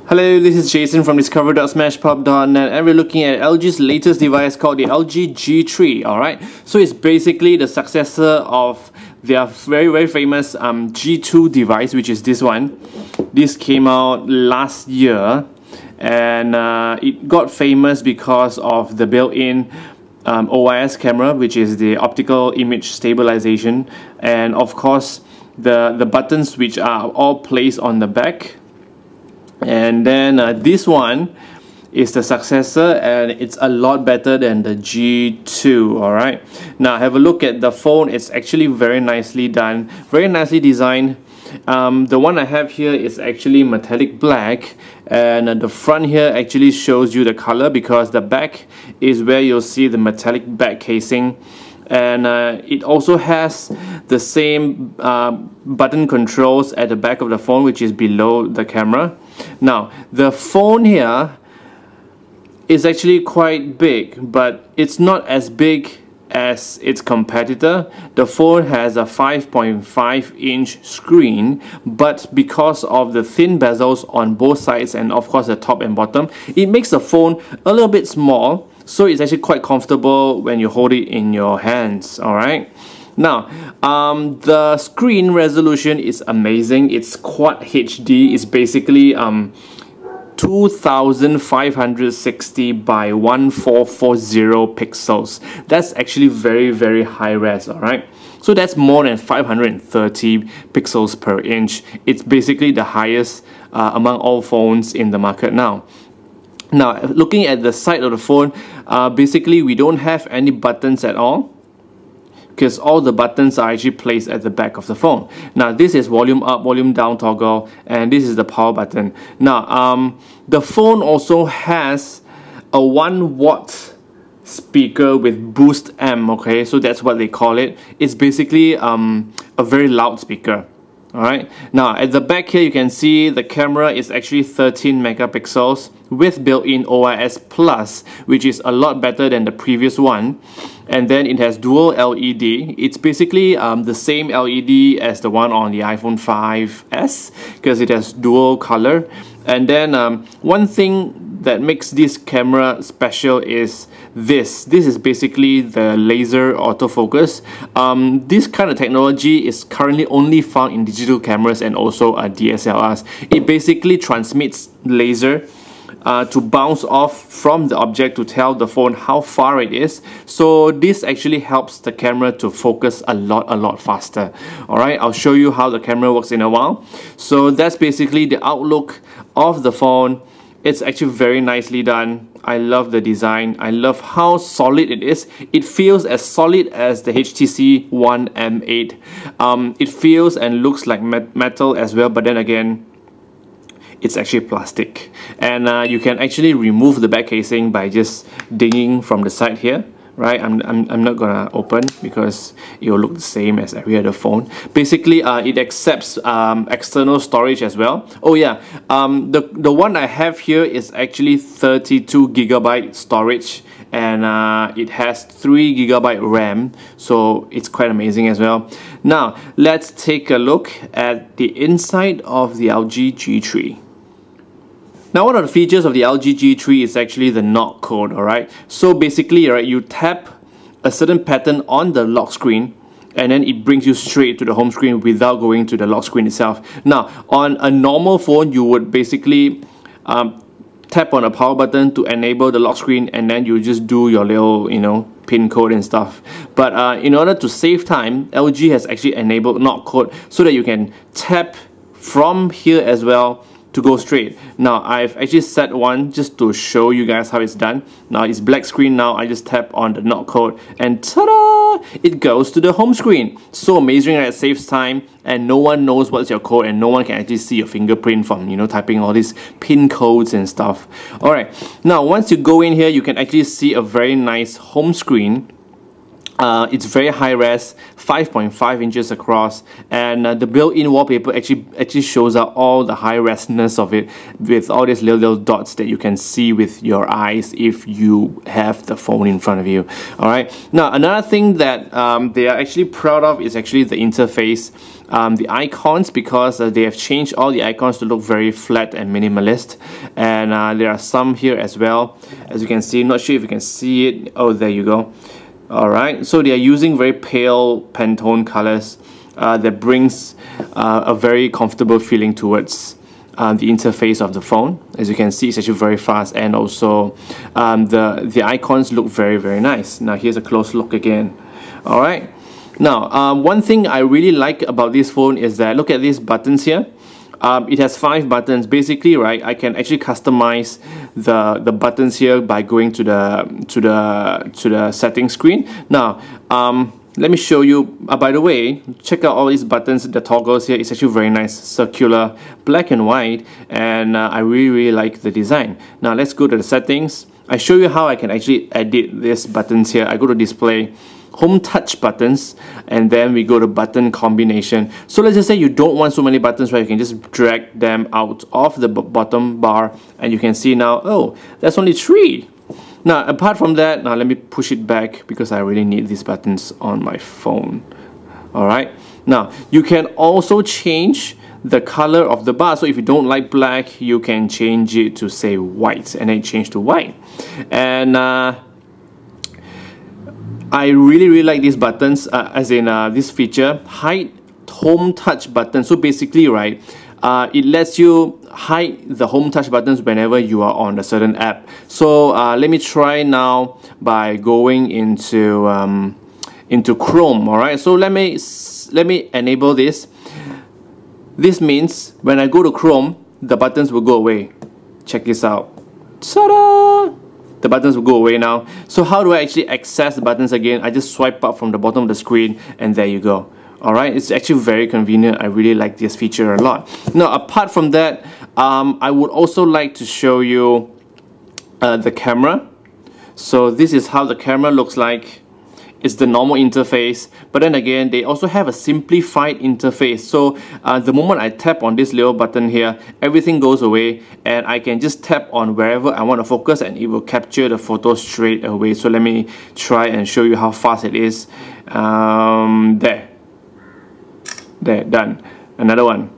Hello, this is Jason from discover.smashpop.net, and we're looking at LG's latest device called the LG G3, alright? So it's basically the successor of their very famous G2 device, which is this one. This came out last year, and it got famous because of the built-in OIS camera, which is the optical image stabilization, and of course the buttons, which are all placed on the back. And then this one is the successor, and it's a lot better than the G2. Alright, now have a look at the phone. It's actually very nicely done, very nicely designed. The one I have here is actually metallic black, and the front here actually shows you the color, because the back is where you'll see the metallic back casing. And it also has the same button controls at the back of the phone, which is below the camera. Now the phone here is actually quite big, but it's not as big as its competitor. The phone has a 5.5-inch screen, but because of the thin bezels on both sides and of course the top and bottom, it makes the phone a little bit small. So it's actually quite comfortable when you hold it in your hands. Alright, now the screen resolution is amazing. It's QuadHD. It's basically 2560 by 1440 pixels. That's actually very high res. Alright, so that's more than 530 pixels per inch. It's basically the highest among all phones in the market now. Now, looking at the side of the phone, basically we don't have any buttons at all, because all the buttons are actually placed at the back of the phone. Now, this is volume up, volume down toggle, and this is the power button. Now, the phone also has a 1 watt speaker with boost amp, okay? So that's what they call it. It's basically a very loud speaker. Alright, now at the back here you can see the camera is actually 13 megapixels with built-in OIS Plus, which is a lot better than the previous one. And then it has dual LED. It's basically the same LED as the one on the iPhone 5s, because it has dual color. And then one thing that makes this camera special is this is basically the laser autofocus. This kind of technology is currently only found in digital cameras and also DSLRs. It basically transmits laser to bounce off from the object to tell the phone how far it is. So this actually helps the camera to focus a lot faster. Alright, I'll show you how the camera works in a while. So that's basically the outlook of the phone. It's actually very nicely done. I love the design. I love how solid it is. It feels as solid as the HTC One M8. It feels and looks like metal as well, but then again, it's actually plastic. And you can actually remove the back casing by just digging from the side here. Right, I'm not gonna open because it will look the same as every other phone. Basically, it accepts external storage as well. Oh yeah, the one I have here is actually 32GB storage, and it has 3GB RAM, so it's quite amazing as well. Now let's take a look at the inside of the LG G3. Now, one of the features of the LG G3 is actually the knock code, alright? So basically, right, you tap a certain pattern on the lock screen, and then it brings you straight to the home screen without going to the lock screen itself. Now, on a normal phone, you would basically tap on a power button to enable the lock screen, and then you just do your little, pin code and stuff. But in order to save time, LG has actually enabled knock code so that you can tap from here as well to go straight. Now I've actually set one just to show you guys how it's done. Now it's black screen. Now I just tap on the knock code and ta-da! It goes to the home screen. So amazing that it saves time, and no one knows what's your code, and no one can actually see your fingerprint from typing all these pin codes and stuff. Alright, now once you go in here, you can actually see a very nice home screen. It's very high res, 5.5 inches across, and the built-in wallpaper actually shows out all the high resness of it with all these little dots that you can see with your eyes if you have the phone in front of you. All right. Now another thing that they are actually proud of is actually the interface, the icons, because they have changed all the icons to look very flat and minimalist, and there are some here as well, as you can see. Not sure if you can see it. Oh, there you go. Alright, so they are using very pale Pantone colors that brings a very comfortable feeling towards the interface of the phone. As you can see, it's actually very fast, and also the icons look very nice. Now here's a close look again. Alright, now one thing I really like about this phone is that, look at these buttons here. It has 5 buttons. Basically, right, I can actually customize the buttons here by going to the settings screen. Now, let me show you. By the way, check out all these buttons. The toggles here is actually very nice, circular, black and white, and I really like the design. Now let's go to the settings. I show you how I can actually edit these buttons here. I go to display, home touch buttons, and then we go to button combination. So let's just say you don't want so many buttons, right? You can just drag them out of the bottom bar, and you can see now, oh, that's only 3. Now apart from that, now let me push it back because I really need these buttons on my phone. Alright, now you can also change the color of the bar. So if you don't like black, you can change it to say white, and then change to white. And I really like these buttons, as in this feature, hide home touch button. So basically, right, it lets you hide the home touch buttons whenever you are on a certain app. So let me try now by going into Chrome. All right, so let me enable this. This means when I go to Chrome, the buttons will go away. Check this out. Ta-da! The buttons will go away now. So how do I actually access the buttons again? I just swipe up from the bottom of the screen, and there you go. Alright, it's actually very convenient. I really like this feature a lot. Now apart from that, I would also like to show you the camera. So this is how the camera looks like. It's the normal interface, but then again, they also have a simplified interface. So the moment I tap on this little button here, everything goes away, and I can just tap on wherever I want to focus, and it will capture the photo straight away. So let me try and show you how fast it is. There, done. Another one.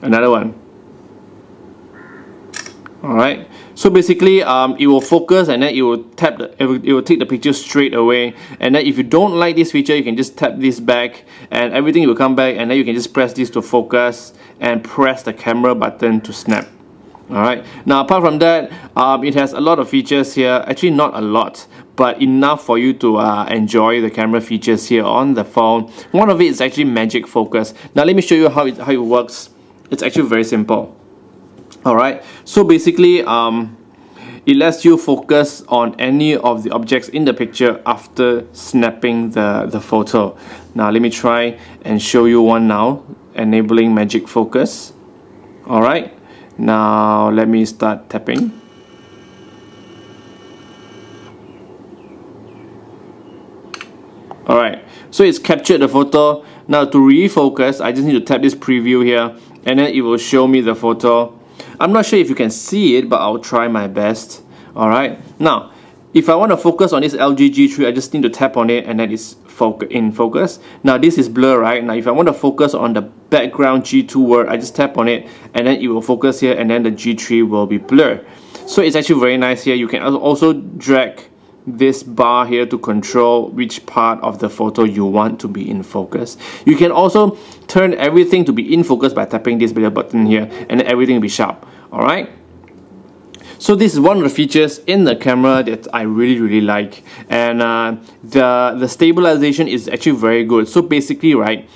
Another one. Alright, so basically it will focus, and then it will it will take the picture straight away. And then if you don't like this feature, you can just tap this back and everything will come back, and then you can just press this to focus and press the camera button to snap. Alright, now apart from that, it has a lot of features here. Actually not a lot, but enough for you to enjoy the camera features here on the phone. One of it is actually magic focus. Now let me show you how it works. It's actually very simple. Alright, so basically it lets you focus on any of the objects in the picture after snapping the photo. Now let me try and show you one now, enabling magic focus. Alright, now let me start tapping. Alright, so it's captured the photo. Now to refocus, I just need to tap this preview here, and then it will show me the photo. I'm not sure if you can see it, but I'll try my best. Alright, now if I want to focus on this LG G3, I just need to tap on it, and then it's in focus. Now this is blur, right? Now if I want to focus on the background G2 word, I just tap on it, and then it will focus here, and then the G3 will be blur. So it's actually very nice here. You can also drag this bar here to control which part of the photo you want to be in focus. You can also turn everything to be in focus by tapping this little button here, and everything will be sharp. Alright, so this is one of the features in the camera that I really like, and the stabilization is actually very good. So basically, right,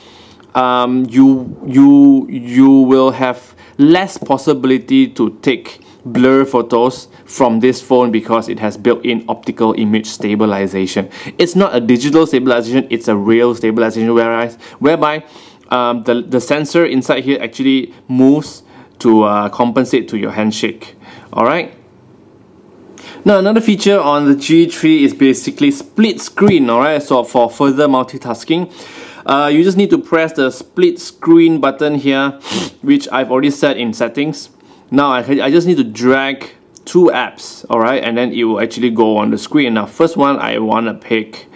you will have less possibility to take blur photos from this phone because it has built-in optical image stabilization. It's not a digital stabilization, it's a real stabilization, whereby the sensor inside here actually moves to compensate to your handshake. Alright, Now another feature on the G3 is basically split screen, alright, so for further multitasking. You just need to press the split screen button here, which I've already set in settings. Now I just need to drag two apps, alright, and then it will actually go on the screen. Now first one I want to pick,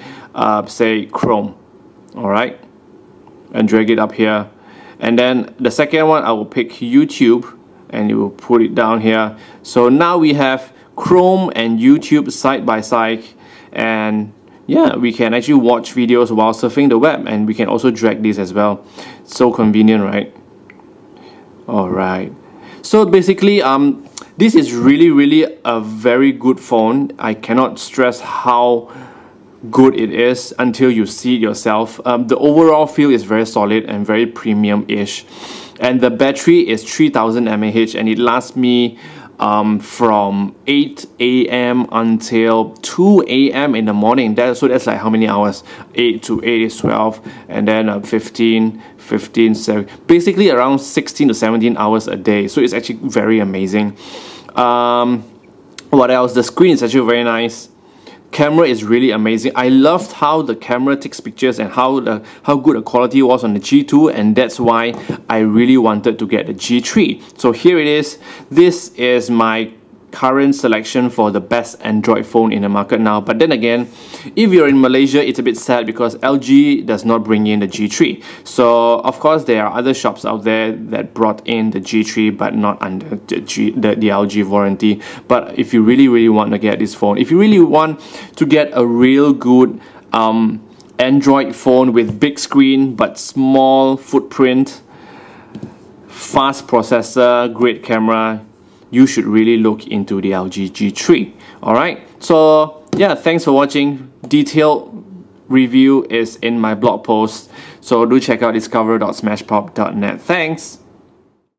say Chrome, alright, and drag it up here. And then the second one I will pick YouTube, and you will put it down here. So now we have Chrome and YouTube side by side, and yeah, we can actually watch videos while surfing the web, and we can also drag this as well. So convenient, right? Alright, so basically this is really a very good phone. I cannot stress how good it is until you see it yourself. The overall feel is very solid and very premium-ish, and the battery is 3000 mAh, and it lasts me from 8 a.m. until 2 a.m. in the morning. So that's like how many hours? 8 to 8 is 12, and then 15, 7, basically around 16 to 17 hours a day. So it's actually very amazing. What else? The screen is actually very nice. Camera is really amazing. I loved how the camera takes pictures and how good the quality was on the G2, and that's why I really wanted to get the G3. So here it is. This is my current selection for the best Android phone in the market now. But then again, if you're in Malaysia, it's a bit sad because LG does not bring in the G3. So of course there are other shops out there that brought in the G3 but not under the LG warranty. But if you really want to get this phone, if you really want to get a real good Android phone with big screen but small footprint, fast processor, great camera, you should really look into the LG G3. Alright, so yeah, thanks for watching. Detailed review is in my blog post, so do check out discover.smashpop.net. Thanks!